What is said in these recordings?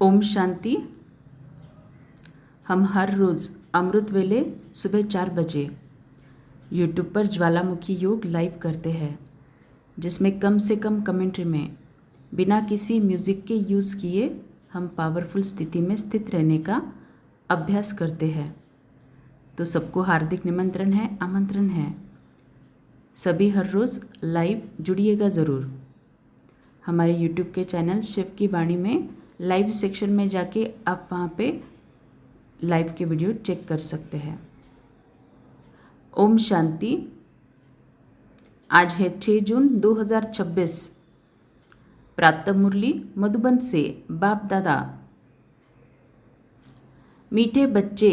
ओम शांति। हम हर रोज़ अमृत वेले सुबह 4 बजे यूट्यूब पर ज्वालामुखी योग लाइव करते हैं, जिसमें कम से कम कमेंट्री में बिना किसी म्यूज़िक के यूज़ किए हम पावरफुल स्थिति में स्थित रहने का अभ्यास करते हैं। तो सबको हार्दिक निमंत्रण है, आमंत्रण है। सभी हर रोज़ लाइव जुड़िएगा ज़रूर। हमारे यूट्यूब के चैनल शिव की वाणी में लाइव सेक्शन में जाके आप वहाँ पे लाइव के वीडियो चेक कर सकते हैं। ओम शांति। आज है 6 जून 2026। प्रातः मुरली मधुबन से बाप दादा। मीठे बच्चे,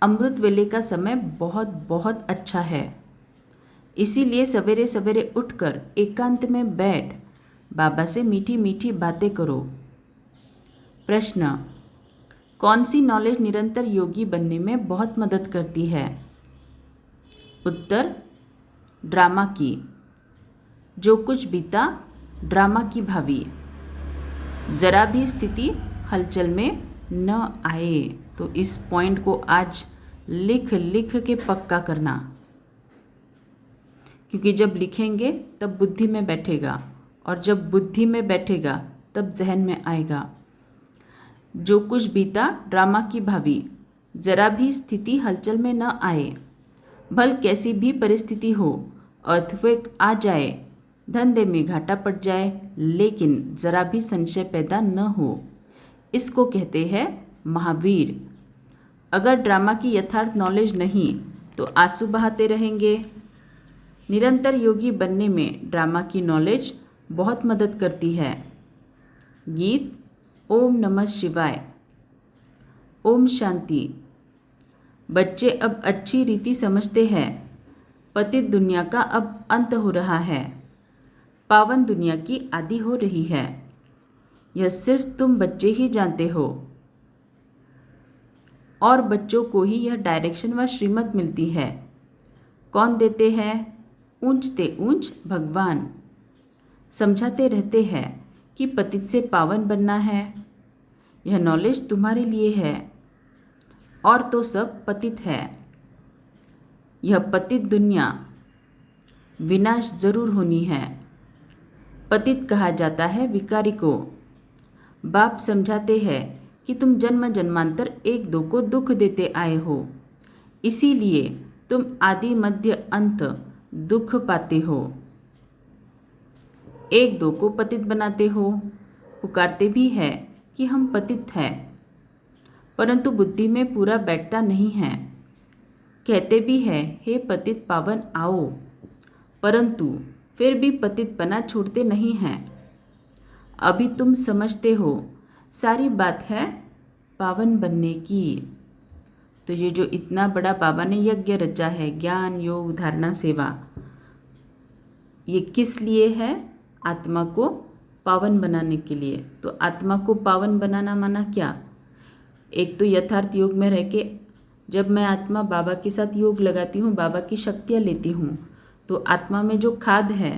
अमृत वेले का समय बहुत बहुत अच्छा है, इसीलिए सवेरे सवेरे उठकर एकांत में बैठ बाबा से मीठी मीठी बातें करो। प्रश्न: कौन सी नॉलेज निरंतर योगी बनने में बहुत मदद करती है? उत्तर: ड्रामा की। जो कुछ बीता ड्रामा की भावी, जरा भी स्थिति हलचल में न आए। तो इस पॉइंट को आज लिख लिख के पक्का करना, क्योंकि जब लिखेंगे तब बुद्धि में बैठेगा, और जब बुद्धि में बैठेगा तब जहन में आएगा। जो कुछ बीता ड्रामा की भावी, जरा भी स्थिति हलचल में न आए। भल कैसी भी परिस्थिति हो, अर्थक्वेक आ जाए, धंधे में घाटा पड़ जाए, लेकिन जरा भी संशय पैदा न हो, इसको कहते हैं महावीर। अगर ड्रामा की यथार्थ नॉलेज नहीं तो आंसू बहाते रहेंगे। निरंतर योगी बनने में ड्रामा की नॉलेज बहुत मदद करती है। गीत ओम नमः शिवाय। ओम शांति। बच्चे अब अच्छी रीति समझते हैं, पतित दुनिया का अब अंत हो रहा है, पावन दुनिया की आदि हो रही है। यह सिर्फ तुम बच्चे ही जानते हो, और बच्चों को ही यह डायरेक्शन व श्रीमत मिलती है। कौन देते हैं? ऊंचते ऊंच भगवान समझाते रहते हैं कि पतित से पावन बनना है। यह नॉलेज तुम्हारे लिए है, और तो सब पतित है। यह पतित दुनिया विनाश जरूर होनी है। पतित कहा जाता है विकारी को। बाप समझाते हैं कि तुम जन्म जन्मांतर एक दो को दुख देते आए हो, इसीलिए तुम आदि मध्य अंत दुख पाते हो। एक दो को पतित बनाते हो, पुकारते भी है कि हम पतित हैं, परंतु बुद्धि में पूरा बैठता नहीं है। कहते भी है हे पतित पावन आओ, परंतु फिर भी पतित बना छोड़ते नहीं हैं। अभी तुम समझते हो सारी बात है पावन बनने की। तो ये जो इतना बड़ा बाबा ने यज्ञ रचा है, ज्ञान योग धारणा सेवा, ये किस लिए है? आत्मा को पावन बनाने के लिए। तो आत्मा को पावन बनाना माना क्या? एक तो यथार्थ योग में रह के जब मैं आत्मा बाबा के साथ योग लगाती हूँ, बाबा की शक्तियाँ लेती हूँ, तो आत्मा में जो खाद है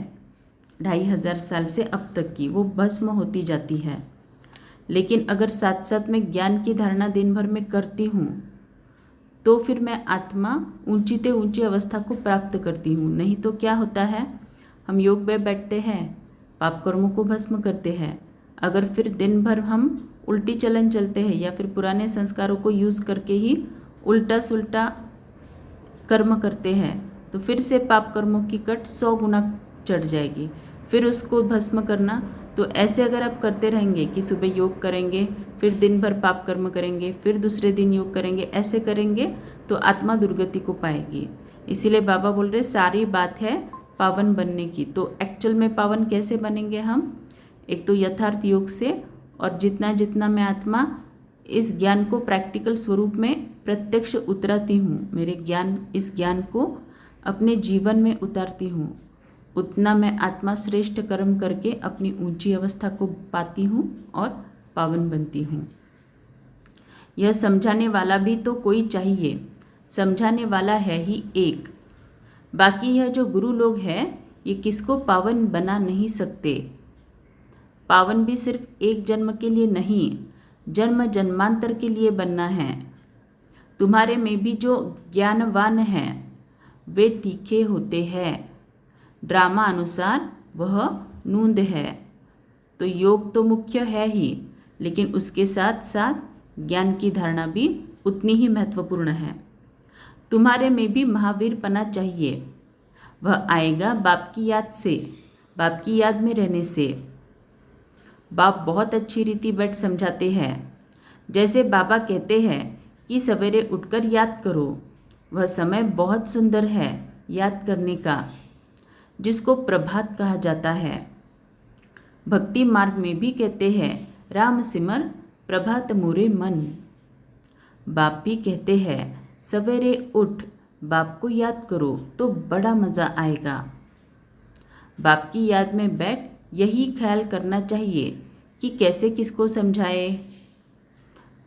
2500 साल से अब तक की, वो भस्म होती जाती है। लेकिन अगर साथ साथ में ज्ञान की धारणा दिन भर में करती हूँ, तो फिर मैं आत्मा ऊंची ते ऊंची अवस्था को प्राप्त करती हूँ। नहीं तो क्या होता है, हम योग में बैठते हैं, पाप कर्मों को भस्म करते हैं। अगर फिर दिन भर हम उल्टी चलन चलते हैं, या फिर पुराने संस्कारों को यूज़ करके ही उल्टा सुल्टा कर्म करते हैं, तो फिर से पाप कर्मों की कट 100 गुना चढ़ जाएगी। फिर उसको भस्म करना, तो ऐसे अगर आप करते रहेंगे कि सुबह योग करेंगे, फिर दिन भर पाप कर्म करेंगे, फिर दूसरे दिन योग करेंगे, ऐसे करेंगे तो आत्मा दुर्गति को पाएगी। इसीलिए बाबा बोल रहे सारी बात है पावन बनने की। तो एक्चुअल में पावन कैसे बनेंगे हम? एक तो यथार्थ योग से, और जितना जितना मैं आत्मा इस ज्ञान को प्रैक्टिकल स्वरूप में प्रत्यक्ष उतराती हूँ, मेरे ज्ञान इस ज्ञान को अपने जीवन में उतारती हूँ, उतना मैं आत्मा श्रेष्ठ कर्म करके अपनी ऊंची अवस्था को पाती हूँ और पावन बनती हूँ। यह समझाने वाला भी तो कोई चाहिए, समझाने वाला है ही एक। बाकी यह जो गुरु लोग हैं, ये किसको पावन बना नहीं सकते। पावन भी सिर्फ एक जन्म के लिए नहीं, जन्म जन्मांतर के लिए बनना है। तुम्हारे में भी जो ज्ञानवान हैं वे तीखे होते हैं। ड्रामा अनुसार वह नूंद है। तो योग तो मुख्य है ही, लेकिन उसके साथ साथ ज्ञान की धारणा भी उतनी ही महत्वपूर्ण है। तुम्हारे में भी महावीरपना चाहिए। वह आएगा बाप की याद से, बाप की याद में रहने से। बाप बहुत अच्छी रीति बैठ समझाते हैं। जैसे बाबा कहते हैं कि सवेरे उठकर याद करो, वह समय बहुत सुंदर है याद करने का, जिसको प्रभात कहा जाता है। भक्ति मार्ग में भी कहते हैं राम सिमर प्रभात मुरे मन। बाप भी कहते हैं सवेरे उठ बाप को याद करो तो बड़ा मज़ा आएगा। बाप की याद में बैठ यही ख्याल करना चाहिए कि कैसे किसको समझाए।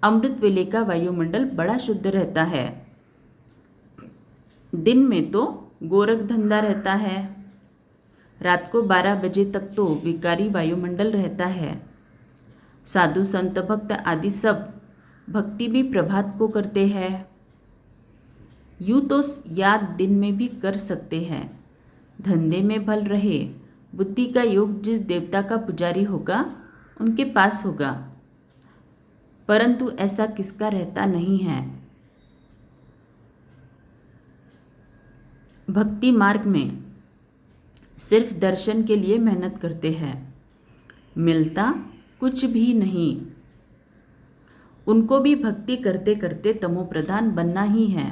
अमृत वेले का वायुमंडल बड़ा शुद्ध रहता है। दिन में तो गोरख धंधा रहता है, रात को 12 बजे तक तो विकारी वायुमंडल रहता है। साधु संत भक्त आदि सब भक्ति भी प्रभात को करते हैं। यूँ तो याद दिन में भी कर सकते हैं। धंधे में भल रहे, बुद्धि का योग जिस देवता का पुजारी होगा उनके पास होगा, परंतु ऐसा किसका रहता नहीं है। भक्ति मार्ग में सिर्फ दर्शन के लिए मेहनत करते हैं, मिलता कुछ भी नहीं। उनको भी भक्ति करते करते तमोप्रधान बनना ही है।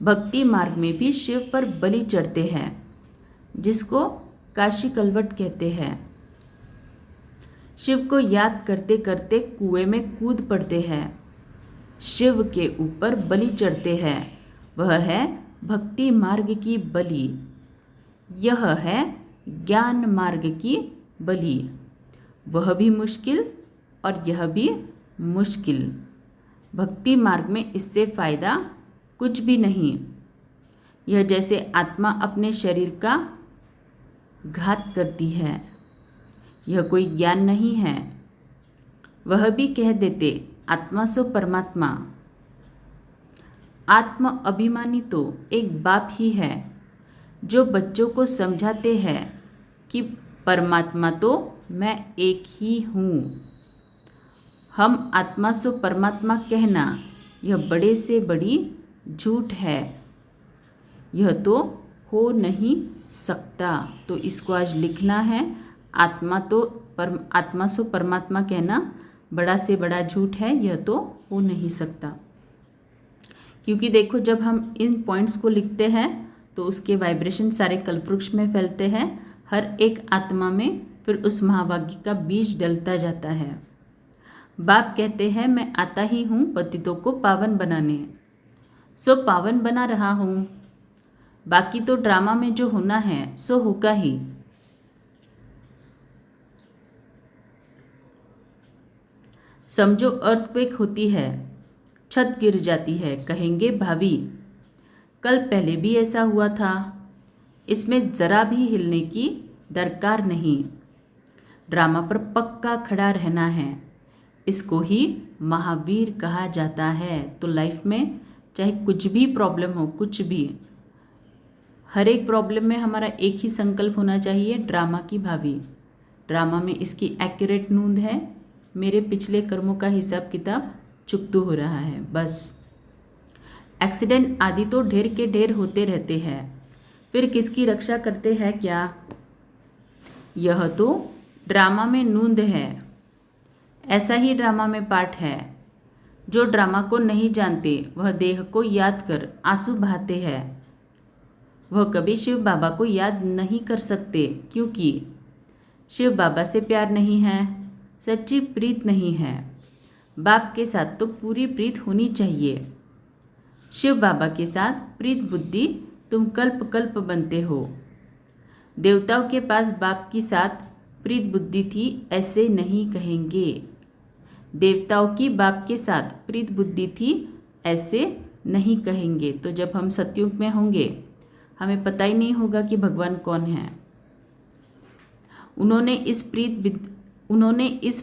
भक्ति मार्ग में भी शिव पर बलि चढ़ते हैं, जिसको काशी कलवट कहते हैं। शिव को याद करते करते कुएं में कूद पड़ते हैं। शिव के ऊपर बलि चढ़ते हैं, वह है भक्ति मार्ग की बलि। यह है ज्ञान मार्ग की बलि। वह भी मुश्किल और यह भी मुश्किल। भक्ति मार्ग में इससे फ़ायदा कुछ भी नहीं। यह जैसे आत्मा अपने शरीर का घात करती है, यह कोई ज्ञान नहीं है। वह भी कह देते आत्मा सो परमात्मा। आत्म अभिमानी तो एक बाप ही है, जो बच्चों को समझाते हैं कि परमात्मा तो मैं एक ही हूँ। हम आत्मा सो परमात्मा कहना यह बड़े से बड़ी झूठ है। यह तो हो नहीं सकता। तो इसको आज लिखना है, आत्मा सो परमात्मा कहना बड़ा से बड़ा झूठ है, यह तो हो नहीं सकता। क्योंकि देखो जब हम इन पॉइंट्स को लिखते हैं तो उसके वाइब्रेशन सारे कल्पवृक्ष में फैलते हैं, हर एक आत्मा में फिर उस महाभाग्य का बीज डलता जाता है। बाप कहते हैं मैं आता ही हूँ पतितों को पावन बनाने, सो पावन बना रहा हूँ। बाकी तो ड्रामा में जो होना है सो होगा ही। समझो अर्थक्वेक होती है, छत गिर जाती है, कहेंगे भावी कल पहले भी ऐसा हुआ था। इसमें ज़रा भी हिलने की दरकार नहीं। ड्रामा पर पक्का खड़ा रहना है। इसको ही महावीर कहा जाता है। तो लाइफ में चाहे कुछ भी प्रॉब्लम हो, कुछ भी, हर एक प्रॉब्लम में हमारा एक ही संकल्प होना चाहिए, ड्रामा की भावी। ड्रामा में इसकी एक्यूरेट नूंद है, मेरे पिछले कर्मों का हिसाब किताब चुकतू हो रहा है। बस एक्सीडेंट आदि तो ढेर के ढेर होते रहते हैं, फिर किसकी रक्षा करते हैं क्या। यह तो ड्रामा में नूंद है। ऐसा ही ड्रामा में पाठ है। जो ड्रामा को नहीं जानते वह देह को याद कर आंसू बहाते हैं। वह कभी शिव बाबा को याद नहीं कर सकते, क्योंकि शिव बाबा से प्यार नहीं है, सच्ची प्रीत नहीं है। बाप के साथ तो पूरी प्रीत होनी चाहिए। शिव बाबा के साथ प्रीत बुद्धि तुम कल्प कल्प बनते हो। देवताओं के पास बाप की साथ प्रीत बुद्धि थी ऐसे नहीं कहेंगे। देवताओं की बाप के साथ प्रीत बुद्धि थी ऐसे नहीं कहेंगे। तो जब हम सतयुग में होंगे हमें पता ही नहीं होगा कि भगवान कौन है। उन्होंने इस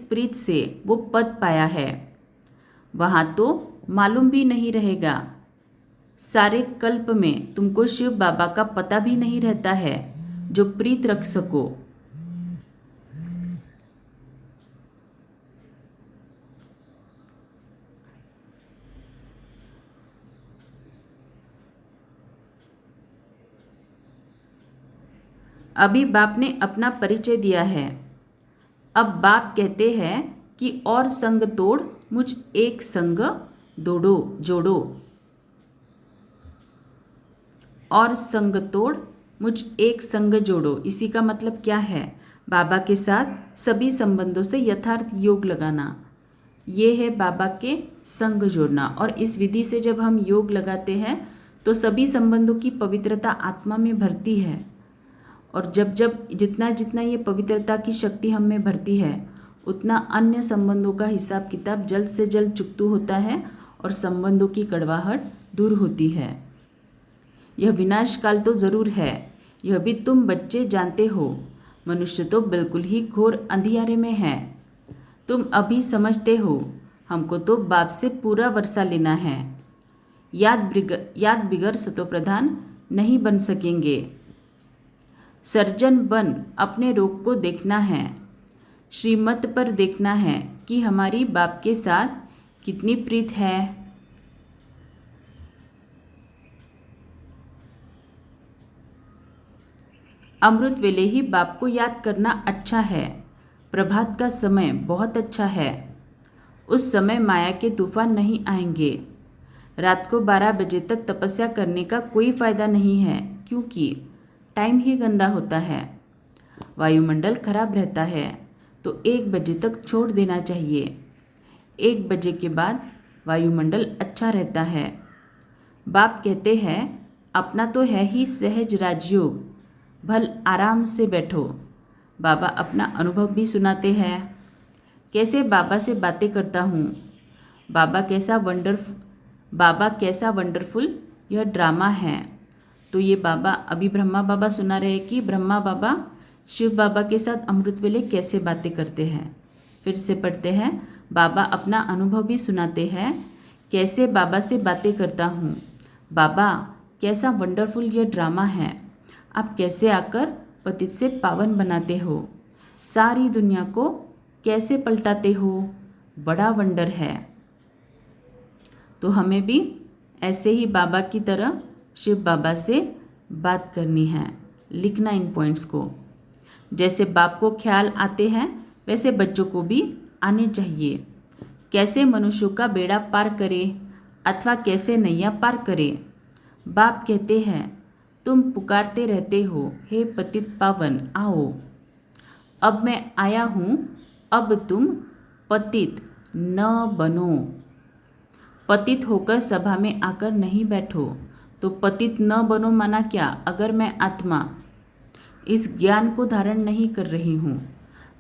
प्रीत से वो पद पाया है, वहाँ तो मालूम भी नहीं रहेगा। सारे कल्प में तुमको शिव बाबा का पता भी नहीं रहता है जो प्रीत रख सको। अभी बाप ने अपना परिचय दिया है। अब बाप कहते हैं कि और संग तोड़ मुझ एक संग जोड़ो। और संग तोड़ मुझ एक संग जोड़ो, इसी का मतलब क्या है? बाबा के साथ सभी संबंधों से यथार्थ योग लगाना, ये है बाबा के संग जोड़ना। और इस विधि से जब हम योग लगाते हैं तो सभी संबंधों की पवित्रता आत्मा में भरती है। और जब जब जितना जितना ये पवित्रता की शक्ति हम में भरती है, उतना अन्य संबंधों का हिसाब किताब जल्द से जल्द चुकतू होता है और संबंधों की कड़वाहट दूर होती है। यह विनाश काल तो ज़रूर है, यह भी तुम बच्चे जानते हो। मनुष्य तो बिल्कुल ही घोर अंधियारे में है। तुम अभी समझते हो, हमको तो बाप से पूरा वर्षा लेना है। याद बिगर सतोप्रधान नहीं बन सकेंगे। सर्जन बन अपने रोग को देखना है, श्रीमत पर देखना है कि हमारी बाप के साथ कितनी प्रीत है। अमृत वेले ही बाप को याद करना अच्छा है। प्रभात का समय बहुत अच्छा है। उस समय माया के तूफान नहीं आएंगे। रात को 12 बजे तक तपस्या करने का कोई फ़ायदा नहीं है, क्योंकि टाइम ही गंदा होता है। वायुमंडल खराब रहता है तो 1 बजे तक छोड़ देना चाहिए। 1 बजे के बाद वायुमंडल अच्छा रहता है। बाप कहते हैं, अपना तो है ही सहज राजयोग, भल आराम से बैठो। बाबा अपना अनुभव भी सुनाते हैं। कैसे बाबा से बातें करता हूँ। बाबा कैसा वंडरफुल यह ड्रामा है। तो ये बाबा अभी ब्रह्मा बाबा सुना रहे कि ब्रह्मा बाबा शिव बाबा के साथ अमृत वेले कैसे बातें करते हैं। फिर से पढ़ते हैं। बाबा अपना अनुभव भी सुनाते हैं। कैसे बाबा से बातें करता हूँ। बाबा कैसा वंडरफुल यह ड्रामा है। आप कैसे आकर पतित से पावन बनाते हो। सारी दुनिया को कैसे पलटाते हो, बड़ा वंडर है। तो हमें भी ऐसे ही बाबा की तरह शिव बाबा से बात करनी है। लिखना इन पॉइंट्स को। जैसे बाप को ख्याल आते हैं वैसे बच्चों को भी आने चाहिए। कैसे मनुष्यों का बेड़ा पार करे अथवा कैसे नैया पार करे। बाप कहते हैं, तुम पुकारते रहते हो, हे पतित पावन आओ। अब मैं आया हूँ, अब तुम पतित न बनो। पतित होकर सभा में आकर नहीं बैठो। तो पतित न बनो माना क्या? अगर मैं आत्मा इस ज्ञान को धारण नहीं कर रही हूँ,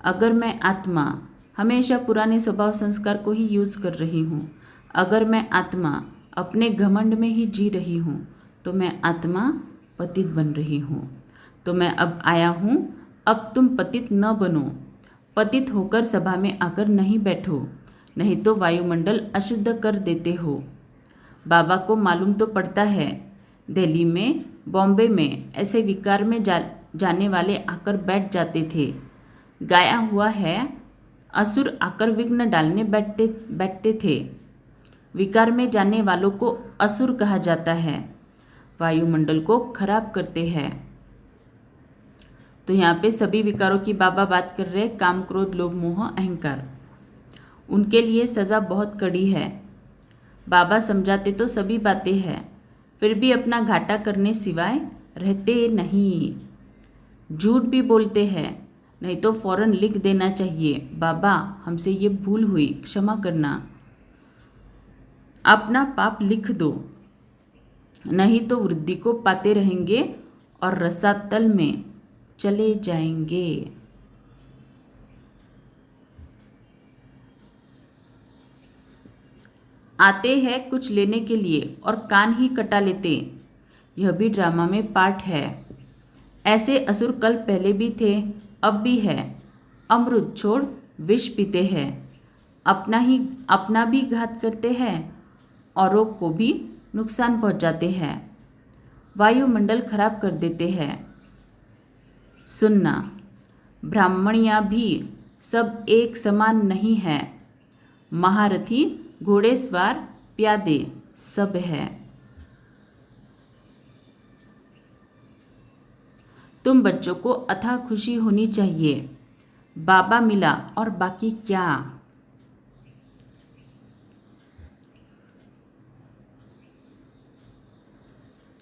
अगर मैं आत्मा हमेशा पुराने स्वभाव संस्कार को ही यूज़ कर रही हूँ, अगर मैं आत्मा अपने घमंड में ही जी रही हूँ, तो मैं आत्मा पतित बन रही हूँ। तो मैं अब आया हूँ, अब तुम पतित न बनो। पतित होकर सभा में आकर नहीं बैठो, नहीं तो वायुमंडल अशुद्ध कर देते हो। बाबा को मालूम तो पड़ता है, दिल्ली में, बॉम्बे में ऐसे विकार में जाने वाले आकर बैठ जाते थे। गाया हुआ है, असुर आकर विघ्न डालने बैठते थे। विकार में जाने वालों को असुर कहा जाता है, वायुमंडल को खराब करते हैं। तो यहाँ पे सभी विकारों की बाबा बात कर रहे हैं, काम क्रोध लोभ मोह अहंकार। उनके लिए सज़ा बहुत कड़ी है। बाबा समझाते तो सभी बातें हैं, फिर भी अपना घाटा करने सिवाय रहते नहीं। झूठ भी बोलते हैं, नहीं तो फौरन लिख देना चाहिए, बाबा हमसे ये भूल हुई, क्षमा करना। अपना पाप लिख दो, नहीं तो वृद्धि को पाते रहेंगे और रसातल में चले जाएंगे। आते हैं कुछ लेने के लिए और कान ही कटा लेते, यह भी ड्रामा में पार्ट है। ऐसे असुर कल पहले भी थे, अब भी है। अमृत छोड़ विष पीते हैं, अपना भी घात करते हैं, औरों को भी नुकसान पहुंचाते हैं, वायुमंडल खराब कर देते हैं। सुनना, ब्राह्मणियाँ भी सब एक समान नहीं है। महारथी, घोड़ेसवार, प्यादे सब है। तुम बच्चों को अथाह खुशी होनी चाहिए। बाबा मिला और बाकी क्या।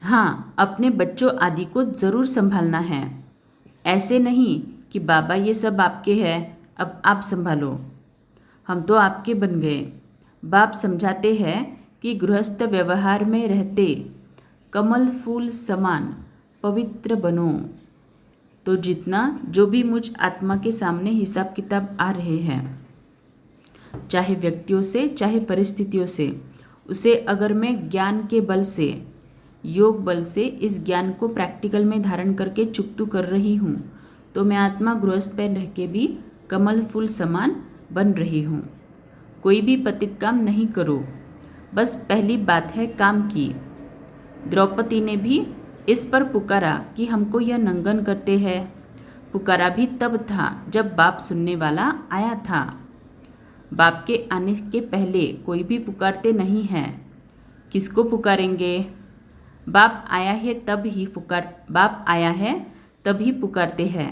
हाँ, अपने बच्चों आदि को ज़रूर संभालना है। ऐसे नहीं कि बाबा ये सब आपके हैं, अब आप संभालो। हम तो आपके बन गए। बाप समझाते हैं कि गृहस्थ व्यवहार में रहते कमल फूल समान पवित्र बनो। तो जितना जो भी मुझ आत्मा के सामने हिसाब किताब आ रहे हैं, चाहे व्यक्तियों से चाहे परिस्थितियों से, उसे अगर मैं ज्ञान के बल से, योग बल से इस ज्ञान को प्रैक्टिकल में धारण करके चुकतू कर रही हूँ, तो मैं आत्मा गृहस्थ पे रह के भी कमल फूल समान बन रही हूँ। कोई भी पतित काम नहीं करो, बस पहली बात है काम की। द्रौपदी ने भी इस पर पुकारा कि हमको यह नंगन करते हैं। पुकारा भी तब था जब बाप सुनने वाला आया था। बाप के आने के पहले कोई भी पुकारते नहीं हैं। किसको पुकारेंगे? बाप आया है तभी पुकारते हैं।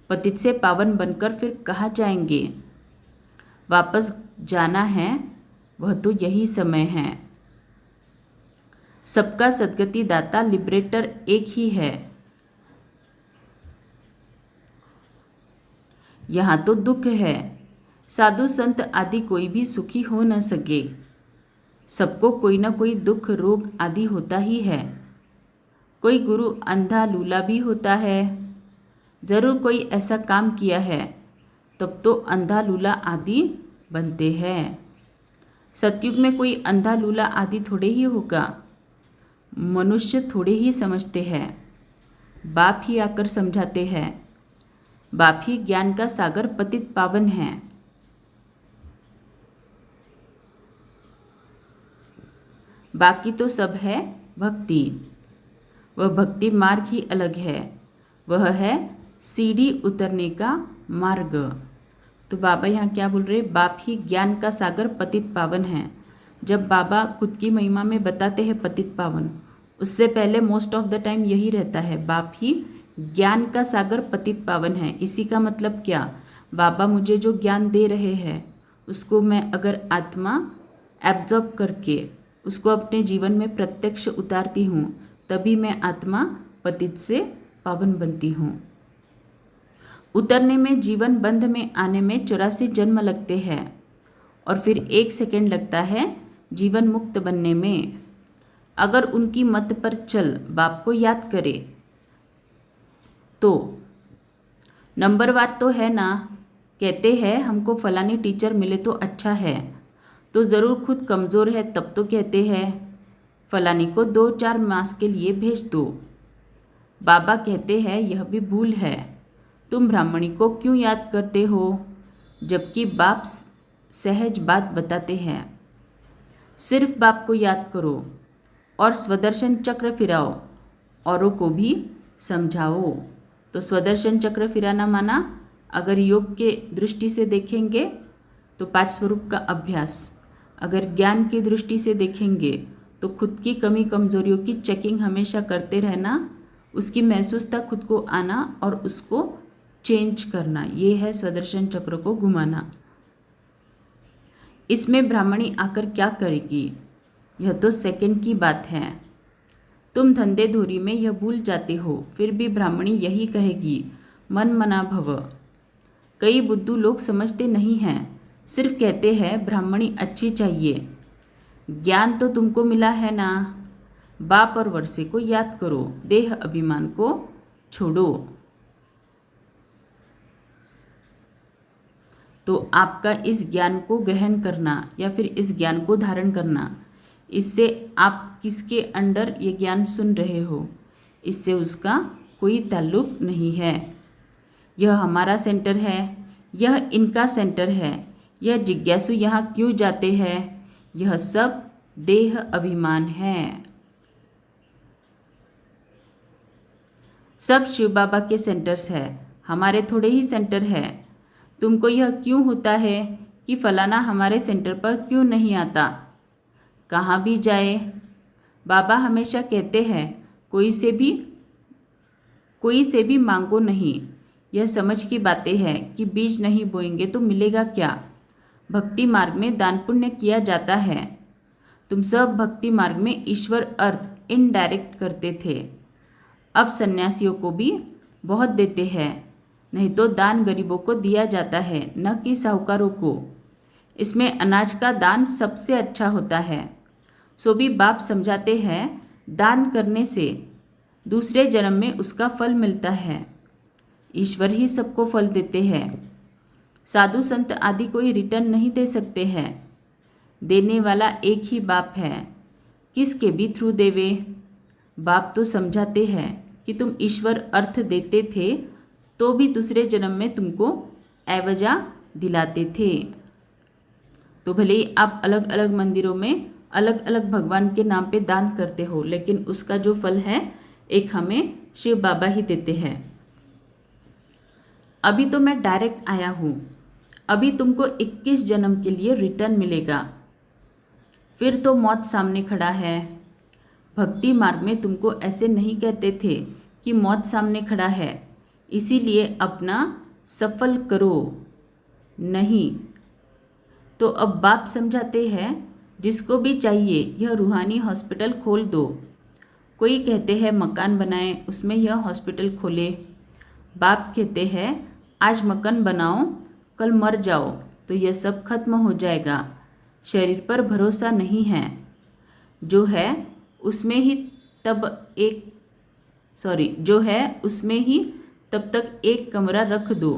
पतित से पावन बनकर फिर कहाँ जाएंगे? वापस जाना है, वह तो यही समय है। सबका सद्गति दाता लिबरेटर एक ही है। यहाँ तो दुख है। साधु संत आदि कोई भी सुखी हो न सके। सबको कोई ना कोई दुख रोग आदि होता ही है। कोई गुरु अंधा लूला भी होता है। ज़रूर कोई ऐसा काम किया है, तब तो अंधा लूला आदि बनते हैं। सतयुग में कोई अंधा लूला आदि थोड़े ही होगा। मनुष्य थोड़े ही समझते हैं। बाप ही आकर समझाते हैं। बाप ही ज्ञान का सागर पतित पावन है। बाकी तो सब है भक्ति। वह भक्ति मार्ग ही अलग है। वह है सीढ़ी उतरने का मार्ग। तो बाबा यहाँ क्या बोल रहे? बाप ही ज्ञान का सागर पतित पावन है। जब बाबा खुद की महिमा में बताते हैं पतित पावन, उससे पहले मोस्ट ऑफ द टाइम यही रहता है, बाप ही ज्ञान का सागर पतित पावन है। इसी का मतलब क्या? बाबा मुझे जो ज्ञान दे रहे हैं उसको मैं अगर आत्मा एब्जॉर्ब करके उसको अपने जीवन में प्रत्यक्ष उतारती हूँ, तभी मैं आत्मा पतित से पावन बनती हूँ। उतरने में, जीवन बंध में आने में 84 जन्म लगते हैं और फिर 1 सेकेंड लगता है जीवन मुक्त बनने में। अगर उनकी मत पर चल बाप को याद करे तो नंबरवार तो है ना। कहते हैं हमको फलानी टीचर मिले तो अच्छा है, तो ज़रूर खुद कमज़ोर है तब तो कहते हैं फलानी को 2-4 मास के लिए भेज दो। बाबा कहते हैं यह भी भूल है। तुम ब्राह्मणी को क्यों याद करते हो, जबकि बाप सहज बात बताते हैं। सिर्फ बाप को याद करो और स्वदर्शन चक्र फिराओ, औरों को भी समझाओ। तो स्वदर्शन चक्र फिराना माना, अगर योग के दृष्टि से देखेंगे तो 5 स्वरूप का अभ्यास, अगर ज्ञान की दृष्टि से देखेंगे तो खुद की कमी कमजोरियों की चेकिंग हमेशा करते रहना, उसकी महसूसता खुद को आना और उसको चेंज करना, ये है स्वदर्शन चक्र को घुमाना। इसमें ब्राह्मणी आकर क्या करेगी, यह तो सेकंड की बात है। तुम धंधे धोरी में यह भूल जाते हो, फिर भी ब्राह्मणी यही कहेगी मन मना भव। कई बुद्धू लोग समझते नहीं हैं, सिर्फ कहते हैं ब्राह्मणी अच्छी चाहिए। ज्ञान तो तुमको मिला है ना। बाप और वर्षे को याद करो, देह अभिमान को छोड़ो। तो आपका इस ज्ञान को ग्रहण करना या फिर इस ज्ञान को धारण करना, इससे आप किसके अंडर ये ज्ञान सुन रहे हो, इससे उसका कोई ताल्लुक नहीं है। यह हमारा सेंटर है, यह इनका सेंटर है, यह जिज्ञासु यहाँ क्यों जाते हैं, यह सब देह अभिमान है। सब शिव बाबा के सेंटर्स है, हमारे थोड़े ही सेंटर है। तुमको यह क्यों होता है कि फलाना हमारे सेंटर पर क्यों नहीं आता? कहाँ भी जाए बाबा हमेशा कहते हैं कोई से भी मांगो नहीं। यह समझ की बातें हैं कि बीज नहीं बोएंगे तो मिलेगा क्या। भक्ति मार्ग में दान पुण्य किया जाता है। तुम सब भक्ति मार्ग में ईश्वर अर्थ इनडायरेक्ट करते थे, अब सन्यासियों को भी बहुत देते हैं। नहीं तो दान गरीबों को दिया जाता है, न कि साहूकारों को। इसमें अनाज का दान सबसे अच्छा होता है। सो भी बाप समझाते हैं दान करने से दूसरे जन्म में उसका फल मिलता है। ईश्वर ही सबको फल देते हैं। साधु संत आदि कोई रिटर्न नहीं दे सकते हैं। देने वाला एक ही बाप है, किसके भी थ्रू देवे। बाप तो समझाते हैं कि तुम ईश्वर अर्थ देते थे तो भी दूसरे जन्म में तुमको एवजा दिलाते थे। तो भले ही आप अलग अलग मंदिरों में अलग अलग भगवान के नाम पे दान करते हो, लेकिन उसका जो फल है एक हमें शिव बाबा ही देते हैं। अभी तो मैं डायरेक्ट आया हूँ, अभी तुमको 21 जन्म के लिए रिटर्न मिलेगा, फिर तो मौत सामने खड़ा है। भक्ति मार्ग में तुमको ऐसे नहीं कहते थे कि मौत सामने खड़ा है इसीलिए अपना सफल करो, नहीं। तो अब बाप समझाते हैं जिसको भी चाहिए यह रूहानी हॉस्पिटल खोल दो। कोई कहते हैं मकान बनाएं, उसमें यह हॉस्पिटल खोले। बाप कहते हैं आज मकान बनाओ, कल मर जाओ तो यह सब खत्म हो जाएगा। शरीर पर भरोसा नहीं है, जो है उसमें ही तब तक एक कमरा रख दो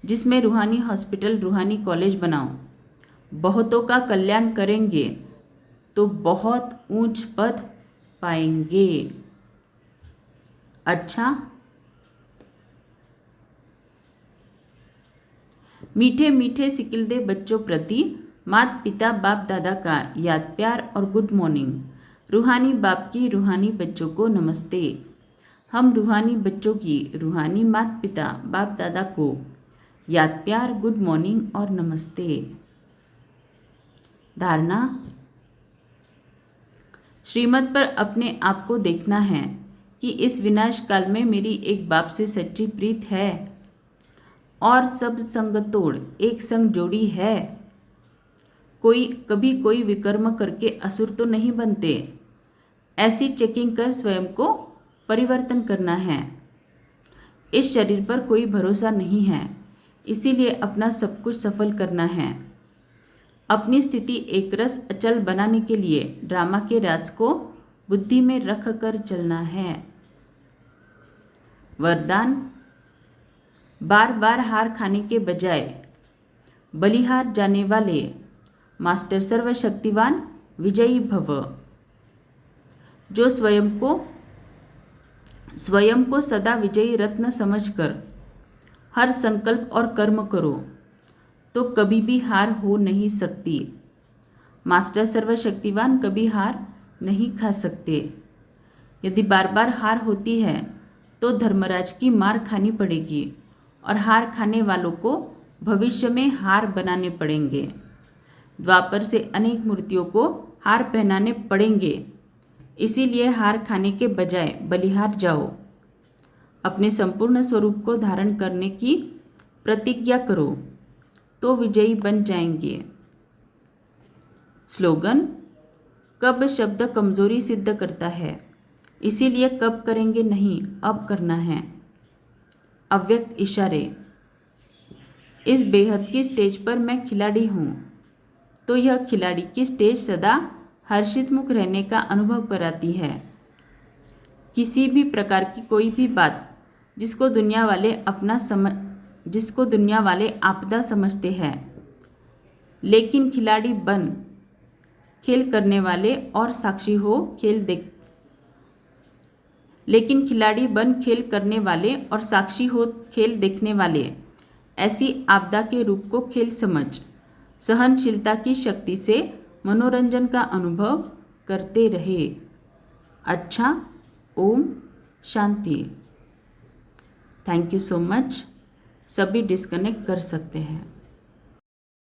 जिसमें रूहानी हॉस्पिटल रूहानी कॉलेज बनाओ। बहुतों का कल्याण करेंगे तो बहुत ऊंच पद पाएंगे। अच्छा, मीठे मीठे सिकिलदे बच्चों प्रति माता पिता बाप दादा का याद प्यार और गुड मॉर्निंग। रूहानी बाप की रूहानी बच्चों को नमस्ते। हम रूहानी बच्चों की रूहानी माता पिता बाप दादा को याद प्यार गुड मॉर्निंग और नमस्ते। धारणा, श्रीमत पर अपने आप को देखना है कि इस विनाश काल में मेरी एक बाप से सच्ची प्रीत है और सब संग तोड़ एक संग जोड़ी है। कभी कोई विकर्म करके असुर तो नहीं बनते। ऐसी चेकिंग कर स्वयं को परिवर्तन करना है। इस शरीर पर कोई भरोसा नहीं है, इसीलिए अपना सब कुछ सफल करना है। अपनी स्थिति एकरस अचल बनाने के लिए ड्रामा के राज को बुद्धि में रख कर चलना है। वरदान, बार बार हार खाने के बजाय बलिहार जाने वाले मास्टर सर्वशक्तिवान विजयी भव। जो स्वयं को सदा विजयी रत्न समझकर हर संकल्प और कर्म करो तो कभी भी हार हो नहीं सकती। मास्टर सर्वशक्तिवान कभी हार नहीं खा सकते। यदि बार बार हार होती है तो धर्मराज की मार खानी पड़ेगी और हार खाने वालों को भविष्य में हार बनाने पड़ेंगे। द्वापर से अनेक मूर्तियों को हार पहनाने पड़ेंगे, इसीलिए हार खाने के बजाय बलिहार जाओ। अपने संपूर्ण स्वरूप को धारण करने की प्रतिज्ञा करो तो विजयी बन जाएंगे। स्लोगन, कब शब्द कमजोरी सिद्ध करता है, इसीलिए कब करेंगे नहीं, अब करना है। अव्यक्त इशारे, इस बेहद की स्टेज पर मैं खिलाड़ी हूँ तो यह खिलाड़ी की स्टेज सदा हर्षित मुख रहने का अनुभव कराती है। किसी भी प्रकार की कोई भी बात जिसको दुनिया वाले आपदा समझते हैं, लेकिन खिलाड़ी बन खेल करने वाले और साक्षी हो लेकिन खिलाड़ी बन खेल करने वाले और साक्षी हो खेल देखने वाले ऐसी आपदा के रूप को खेल समझ सहनशीलता की शक्ति से मनोरंजन का अनुभव करते रहे। अच्छा, Om Shanti. Thank you so much. सभी डिस्कनेक्ट कर सकते हैं।